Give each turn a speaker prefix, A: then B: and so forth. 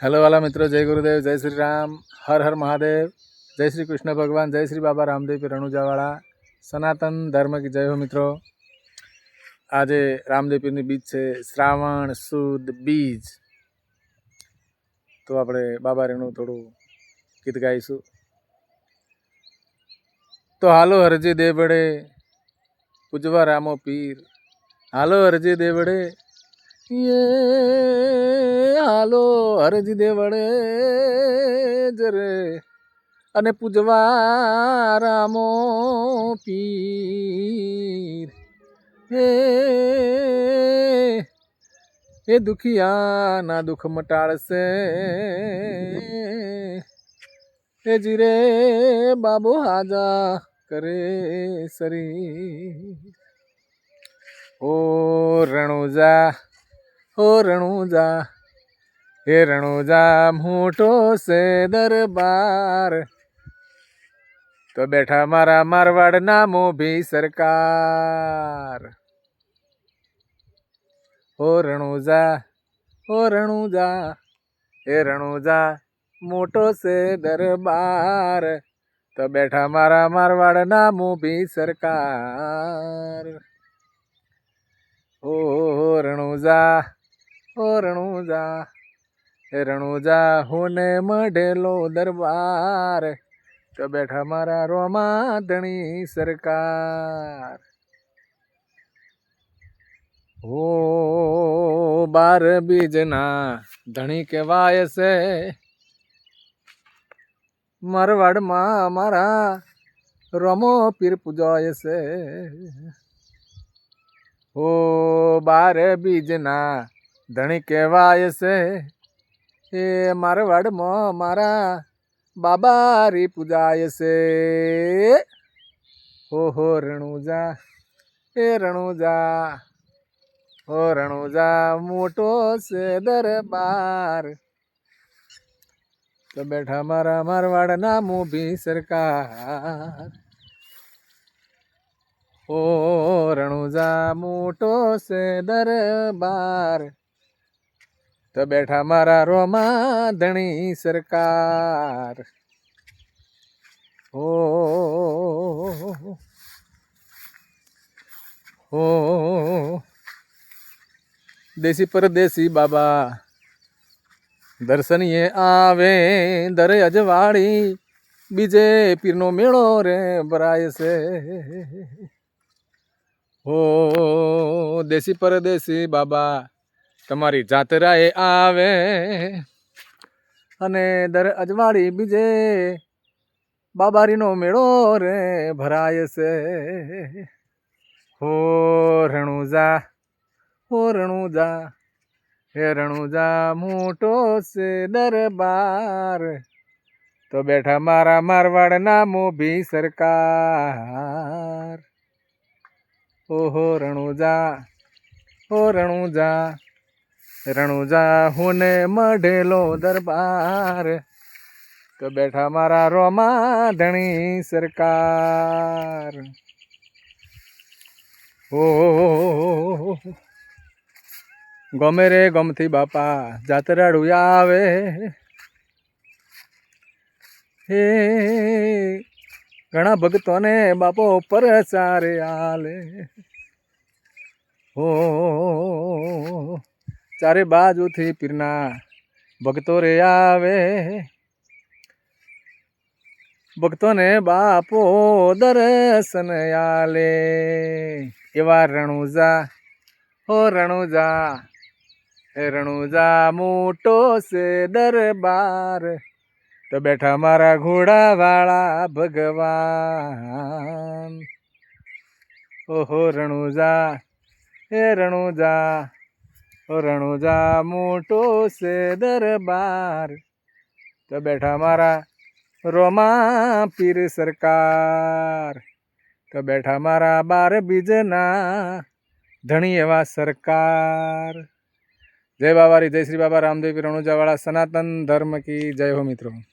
A: Hello वाला मित्रों, जय गुरुदेव, जय श्री राम, हर हर महादेव, जय श्री कृष्ण भगवान, जय श्री बाबा रामदेव पीर रણુજાવાળા, सनातन धर्म की जय हो मित्रों। आज रामदेव पीर बीज है श्रावण सुद बीज, तो આપણે બાબા રેણુ થોડું ગીત ગાઈશું। તો હાલો હરજી દેવડે પૂજવા રામો પીર, હાલો હરજી દેવડે ये हालो हरजी देवड़े जरे अने पूजवा रामो पीर हे दुखिया ना दुख मटाड़ से हे जीरे बाबू हाजा करे सरी ओ रणुजा ओ रणुजा हे रणुजा मोटो से दरबार, तो बैठा मारा मारवाड़ नामो भी सरकार। ओ रणुजा हे रणुजा मोटो से दरबार, तो बैठा मारा मारवाड़ नामो भी सरकार। ओ रणुजा हे रणुजा होने मढेलो दरबार, तो बैठा मारा रोमा धनी सरकार। ओ 12 बीजना धनी कहवाय से, मारवाड़ मा मारा रोमो पीर पूजाय से। ओ 12 बीजना धनी कहवाय से, हे मारवाड़ में मारा बाबा री पूजाय से। हो रणुजा हे रणुजा, हो रणुजा मोटो से दरबार, तो बैठा मारा मारवाड़ नामो भी सरकार। ओ रणुजा मोटो से दरबार, तो बैठा मारा रोमा धनी सरकार। ओ देसी परदेसी बाबा दर्शन ये आवे, दर अजवाड़ी बीजे पीरनो मेड़ो रे भराय से। ओ देसी परदेसी बाबा तमारी जातराए आवे, अने दर अजवाड़ी बीजे बाबारीनो मेड़ो रे भराय से। हो रणुजा हे रणुजा मोटो से दरबार, तो बैठा मारा मारवाड़ नामो भी सरकार। हो रणुजा रणुजा होने मढेलो दरबार, तो बैठा मारा रोमा धनी सरकार। ओ गमे रे गमथी बापा जातराड़ू आवे, हे घणा भगतों ने बापो परचार आले। हो चारे बाजू थी पीरना भगतों रे आवे, भक्तों ने बापो दर्शन आले। एवा रणुजा हो रणुजा हे रणुजा मोटो से दरबार, तो बैठा मारा घोड़ा वाला भगवान। ओहो रणुजा हे रणुजा, ओ रणुजा मोटो से दरबार, तो बैठा मारा रोमा पीर सरकार, तो बैठा मारा 12 बीजना धनी एवा सरकार। जय बाबा री, जय श्री बाबा रामदेव पीर रણુજાવાળા, सनातन धर्म की जय हो मित्रों।